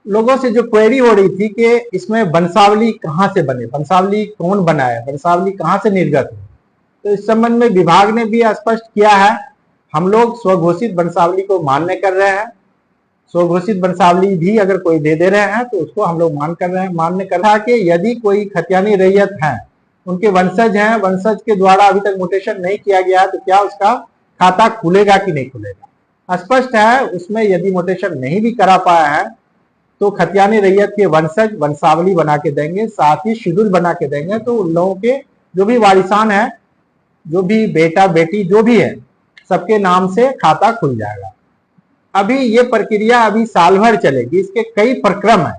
लोगों से जो क्वेरी हो रही थी कि इसमें वंशावली कहाँ से बने, वंशावली कौन बनाए, वंशावली कहाँ से निर्गत हो, तो इस संबंध में विभाग ने भी स्पष्ट किया है। हम लोग स्वघोषित वंशावली को मान्य कर रहे हैं। स्वघोषित वंशावली भी अगर कोई दे रहे हैं तो उसको हम लोग मान्य कर रहे हैं कि यदि कोई खतियानी रैयत है, उनके वंशज हैं, वंशज के द्वारा अभी तक म्यूटेशन नहीं किया गया तो क्या उसका खाता खुलेगा कि नहीं खुलेगा। स्पष्ट है, उसमें यदि म्यूटेशन नहीं भी करा पाया है तो खतियानी रैयत के वंशज वंशावली बना के देंगे, साथ ही शेड्यूल बना के देंगे, तो उन लोगों के जो भी वारिसान है, जो भी बेटा बेटी जो भी है, सबके नाम से खाता खुल जाएगा। अभी ये प्रक्रिया अभी साल भर चलेगी, इसके कई प्रक्रम है।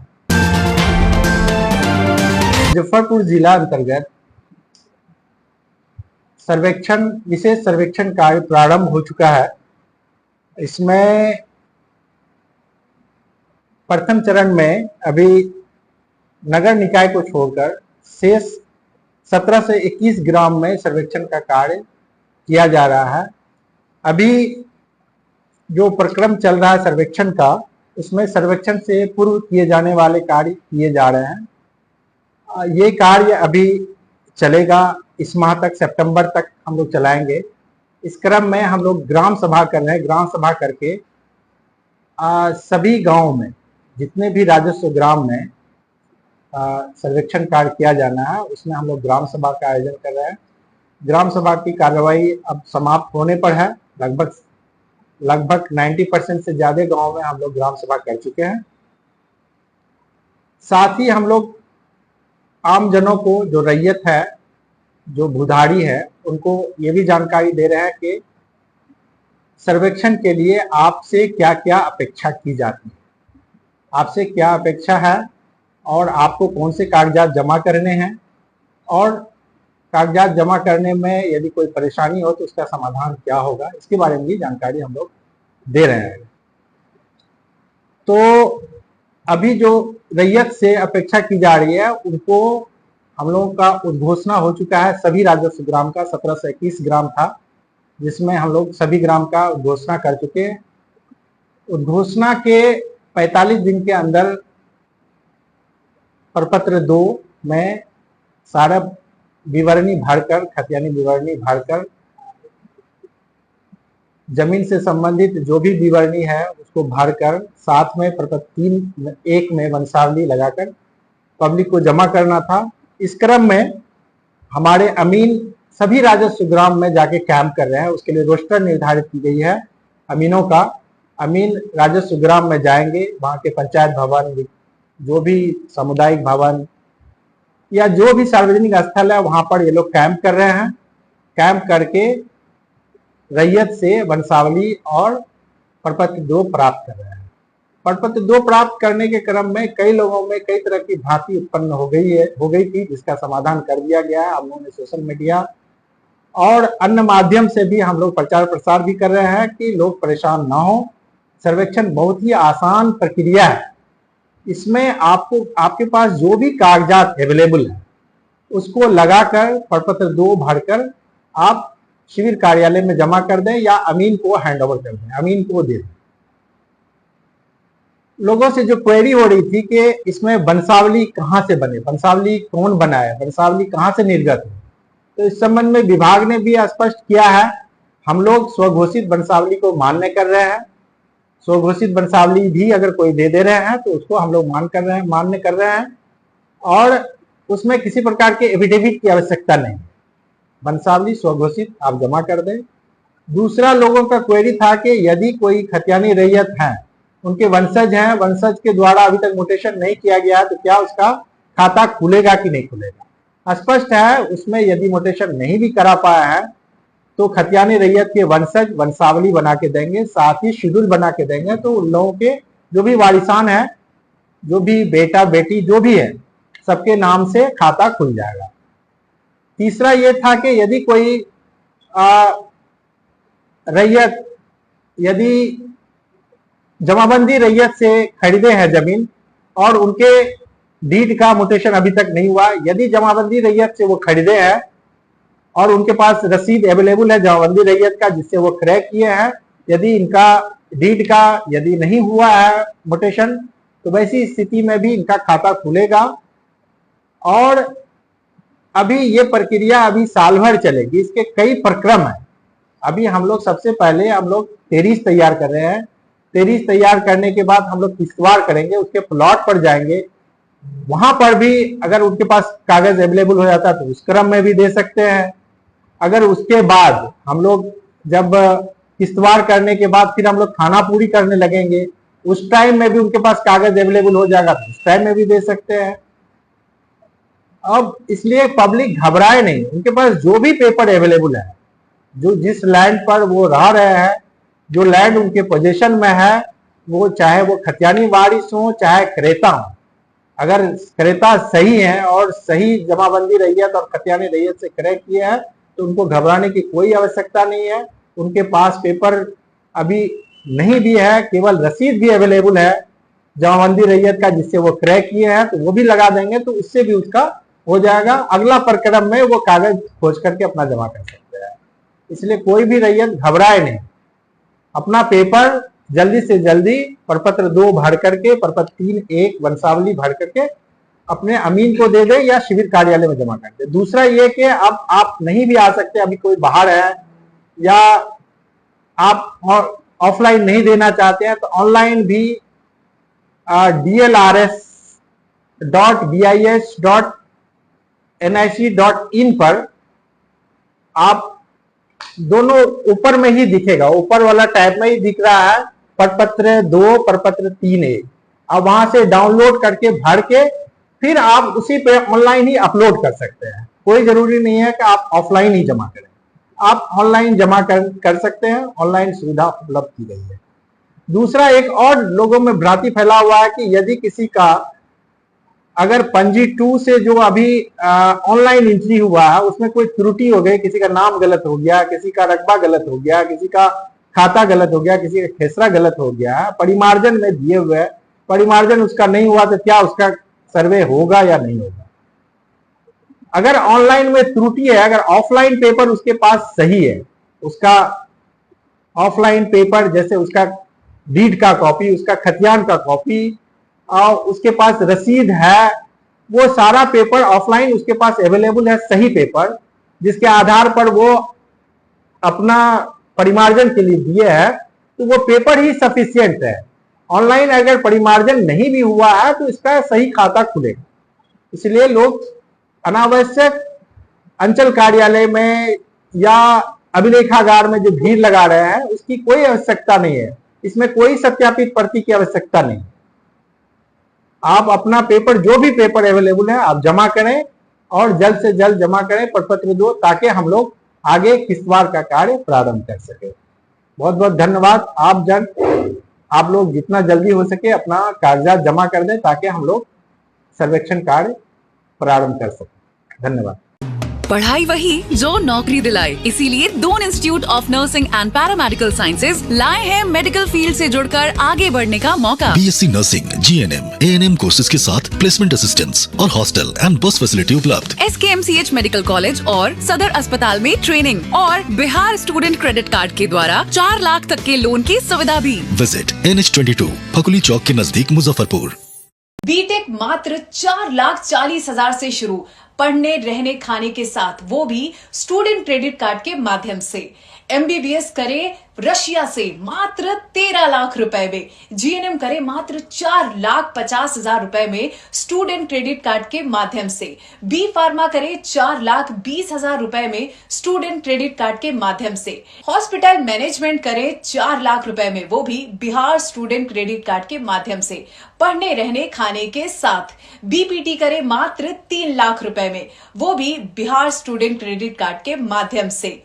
मुजफ्फरपुर जिला अंतर्गत सर्वेक्षण, विशेष सर्वेक्षण कार्य प्रारंभ हो चुका है। इसमें प्रथम चरण में अभी नगर निकाय को छोड़कर शेष 17 से 21 ग्राम में सर्वेक्षण का कार्य किया जा रहा है। अभी जो प्रक्रम चल रहा है सर्वेक्षण का, उसमें सर्वेक्षण से पूर्व किए जाने वाले कार्य किए जा रहे हैं। ये कार्य अभी चलेगा, इस माह तक, सितंबर तक हम लोग चलाएंगे। इस क्रम में हम लोग ग्राम सभा कर रहे हैं। ग्राम सभा करके सभी गांवों में जितने भी राजस्व ग्राम में सर्वेक्षण कार्य किया जाना है, उसमें हम लोग ग्राम सभा का आयोजन कर रहे हैं। ग्राम सभा की कार्यवाही अब समाप्त होने पर है। लगभग 90% से ज्यादा गांव में हम लोग ग्राम सभा कर चुके हैं। साथ ही हम लोग आम जनों को, जो रैयत है, जो भूधारी है, उनको ये भी जानकारी दे रहे हैं कि सर्वेक्षण के लिए आपसे क्या क्या अपेक्षा की जाती है, आपसे क्या अपेक्षा है और आपको कौन से कागजात जमा करने हैं, और कागजात जमा करने में यदि कोई परेशानी हो तो उसका समाधान क्या होगा, इसके बारे में भी जानकारी हम लोग दे रहे हैं। तो अभी जो रैयत से अपेक्षा की जा रही है, उनको हम लोगों का उद्घोषणा हो चुका है। सभी राजस्व ग्राम का 17 से 21 ग्राम था, जिसमें हम लोग सभी ग्राम का उद्घोषणा कर चुके हैं। उद्घोषणा के 45 दिन के अंदर प्रपत्र 2 में सारा विवरणी भरकर, खतियानी विवरणी भरकर, जमीन से संबंधित जो भी विवरणी है उसको भरकर, साथ में प्रपत्र 3(1) में वंशावली लगाकर पब्लिक को जमा करना था। इस क्रम में हमारे अमीन सभी राजस्व ग्राम में जाके कैंप कर रहे हैं। उसके लिए रोस्टर निर्धारित की गई है अमीनों का। अमीन राजस्व ग्राम में जाएंगे, वहां के पंचायत भवन, जो भी सामुदायिक भवन या जो भी सार्वजनिक स्थल है, वहां पर ये लोग कैंप कर रहे हैं। कैंप करके रैयत से वंशावली और प्रपत्र 2 प्राप्त कर रहे हैं। प्रपत्र 2 प्राप्त करने के क्रम में कई लोगों में कई तरह की भ्रांति उत्पन्न हो गई थी, जिसका समाधान कर दिया गया है। हम लोगों ने सोशल मीडिया और अन्य माध्यम से भी हम लोग प्रचार प्रसार भी कर रहे हैं कि लोग परेशान ना हो। सर्वेक्षण बहुत ही आसान प्रक्रिया है। इसमें आपको, आपके पास जो भी कागजात अवेलेबल है उसको लगाकर प्रपत्र 2 भरकर आप शिविर कार्यालय में जमा कर दें या अमीन को हैंड ओवर कर दें, अमीन को दे दें। लोगों से जो क्वेरी हो रही थी कि इसमें वंशावली कहाँ से बने, वंशावली कौन बनाए, वंशावली कहाँ से निर्गत हो, तो इस संबंध में विभाग ने भी स्पष्ट किया है। हम लोग स्वघोषित वंशावली को मान्य कर रहे हैं। स्वघोषित वंशावली भी अगर कोई दे रहे हैं तो उसको हम लोग मान्य कर रहे हैं, और उसमें किसी प्रकार के एफिडेविट की आवश्यकता नहीं। वंशावली स्वघोषित आप जमा कर दें। दूसरा, लोगों का क्वेरी था कि यदि कोई खतियानी रैयत है, उनके वंशज हैं, वंशज के द्वारा अभी तक म्यूटेशन नहीं किया गया तो क्या उसका खाता खुलेगा कि नहीं खुलेगा। स्पष्ट है, उसमें यदि म्यूटेशन नहीं भी करा पाया है तो खतियानी रैयत के वंशज वंशावली बना के देंगे, साथ ही शेड्यूल बना के देंगे, तो उन लोगों के जो भी वारिसान है, जो भी बेटा बेटी जो भी है, सबके नाम से खाता खुल जाएगा। तीसरा ये था कि यदि कोई रैयत, यदि जमाबंदी रैयत से खरीदे हैं जमीन और उनके डीड का म्यूटेशन अभी तक नहीं हुआ, यदि जमाबंदी रैयत से वो खरीदे हैं और उनके पास रसीद अवेलेबल है जमाबंदी रैयत का जिससे वो क्रय किए हैं, यदि इनका डीड का यदि नहीं हुआ है म्यूटेशन, तो वैसी स्थिति में भी इनका खाता खुलेगा। और अभी ये प्रक्रिया अभी साल भर चलेगी, इसके कई प्रक्रम हैं। अभी हम लोग सबसे पहले हम लोग टेरिस तैयार कर रहे हैं। टेरिस तैयार करने के बाद हम लोग किस्तवार करेंगे, उसके प्लॉट पर जाएंगे, वहां पर भी अगर उनके पास कागज अवेलेबल हो जाता है तो उस क्रम में भी दे सकते हैं। अगर उसके बाद हम लोग जब किस्तवार करने के बाद फिर हम लोग खाना पूरी करने लगेंगे, उस टाइम में भी उनके पास कागज अवेलेबल हो जाएगा तो उस टाइम में भी दे सकते हैं। अब इसलिए पब्लिक घबराए नहीं, उनके पास जो भी पेपर अवेलेबल है, जो जिस लैंड पर वो रह रहे हैं, जो लैंड उनके पोजीशन में है, वो चाहे वो खतियानी वारिस हो चाहे क्रेता हो, अगर क्रेता सही है और सही जमाबंदी रैयत और खतियानी रैयत से क्रय किए हैं तो उनको घबराने की कोई आवश्यकता नहीं है। उनके पास पेपर अभी नहीं भी है, केवल रसीद भी अवेलेबल है जमाबंदी रैयत का जिससे वो क्रय किए हैं, तो वो भी लगा देंगे तो उससे भी उसका हो जाएगा। अगला प्रक्रम में वो कागज खोज करके अपना जमा कर सकते हैं। इसलिए कोई भी रैयत घबराए नहीं, अपना पेपर जल्दी से जल्दी प्रपत्र 2 भर करके, प्रपत्र 3(1) वंशावली भर करके अपने अमीन को दे दे या शिविर कार्यालय में जमा कर दे। दूसरा ये कि अब आप नहीं भी आ सकते, अभी कोई बाहर है या आप ऑफलाइन नहीं देना चाहते हैं तो ऑनलाइन भी dlrs.bis.nic.in पर आप दोनों ऊपर में ही दिखेगा, ऊपर वाला टैब में ही दिख रहा है प्रपत्र 2 प्रपत्र 3(1). अब वहां से डाउनलोड करके भर के फिर आप उसी पे ऑनलाइन ही अपलोड कर सकते हैं। कोई जरूरी नहीं है कि आप ऑफलाइन ही जमा करें, आप ऑनलाइन जमा कर सकते हैं। ऑनलाइन सुविधा उपलब्ध की गई है। दूसरा, एक और लोगों में भ्रांति फैला हुआ है कि यदि किसी का अगर पंजी 2 से जो अभी ऑनलाइन एंट्री हुआ है उसमें कोई त्रुटि हो गई, किसी का नाम गलत हो गया, किसी का रकबा गलत हो गया, किसी का खाता गलत हो गया, किसी का खेसरा गलत हो गया, परिमार्जन में दिए हुए परिमार्जन उसका नहीं हुआ तो क्या उसका सर्वे होगा या नहीं होगा? अगर ऑनलाइन में त्रुटि है, अगर ऑफलाइन पेपर उसके पास सही है, उसका ऑफलाइन पेपर जैसे उसका डीड का कॉपी, उसका खतियान का कॉपी और उसके पास रसीद है, वो सारा पेपर ऑफलाइन उसके पास अवेलेबल है, सही पेपर जिसके आधार पर वो अपना परिमार्जन के लिए दिए है, तो वो पेपर ही सफिशियंट है। ऑनलाइन अगर परिमार्जन नहीं भी हुआ है तो इसका सही खाता खुलेगा। इसलिए लोग अनावश्यक अंचल कार्यालय में या अभिलेखागार में जो भीड़ लगा रहे हैं उसकी कोई आवश्यकता नहीं है। इसमें कोई सत्यापित प्रति की आवश्यकता नहीं। आप अपना पेपर, जो भी पेपर अवेलेबल है, आप जमा करें और जल्द से जल्द जमा करें प्रपत्र 2, ताकि हम लोग आगे किस्तवार का कार्य प्रारंभ कर सके। बहुत बहुत धन्यवाद। आप लोग जितना जल्दी हो सके अपना कागजात जमा कर दें ताकि हम लोग सर्वेक्षण कार्य प्रारंभ कर सकें। धन्यवाद। पढ़ाई वही जो नौकरी दिलाए, इसीलिए Doon institute of nursing and paramedical sciences लाए हैं मेडिकल फील्ड से जुड़कर आगे बढ़ने का मौका। BSc nursing, GNM, ANM courses के साथ प्लेसमेंट असिस्टेंस और हॉस्टल एंड बस फैसिलिटी उपलब्ध। SKMCH मेडिकल कॉलेज और सदर अस्पताल में ट्रेनिंग और बिहार स्टूडेंट क्रेडिट कार्ड के द्वारा 4 लाख तक के लोन की सुविधा भी। विजिट NH22 फकुली चौक के नजदीक मुजफ्फरपुर। बीटेक मात्र 4,40,000 से शुरू, पढ़ने रहने खाने के साथ, वो भी स्टूडेंट क्रेडिट कार्ड के माध्यम से। MBBS करे रशिया से मात्र 13 लाख रुपए में, GNM करे मात्र 4,50,000 रुपए में स्टूडेंट क्रेडिट कार्ड के माध्यम से, B फार्मा करे 4,20,000 रुपए में स्टूडेंट क्रेडिट कार्ड के माध्यम से, हॉस्पिटल मैनेजमेंट करे 4 लाख रुपए में, वो भी बिहार स्टूडेंट क्रेडिट कार्ड के माध्यम से, पढ़ने रहने खाने के साथ। BPT करे मात्र 3 लाख रुपए में, वो भी बिहार स्टूडेंट क्रेडिट कार्ड के माध्यम से।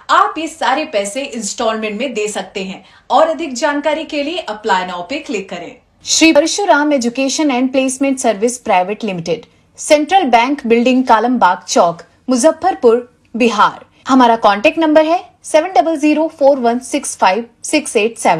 आप ये सारे पैसे इंस्टॉलमेंट में दे सकते हैं और अधिक जानकारी के लिए अप्लाई नाउ पे क्लिक करें। Shri Parshuram education and placement service private limited, central bank building, Kalambagh Chowk, Muzaffarpur, Bihar. हमारा कॉन्टेक्ट नंबर है 7004165687।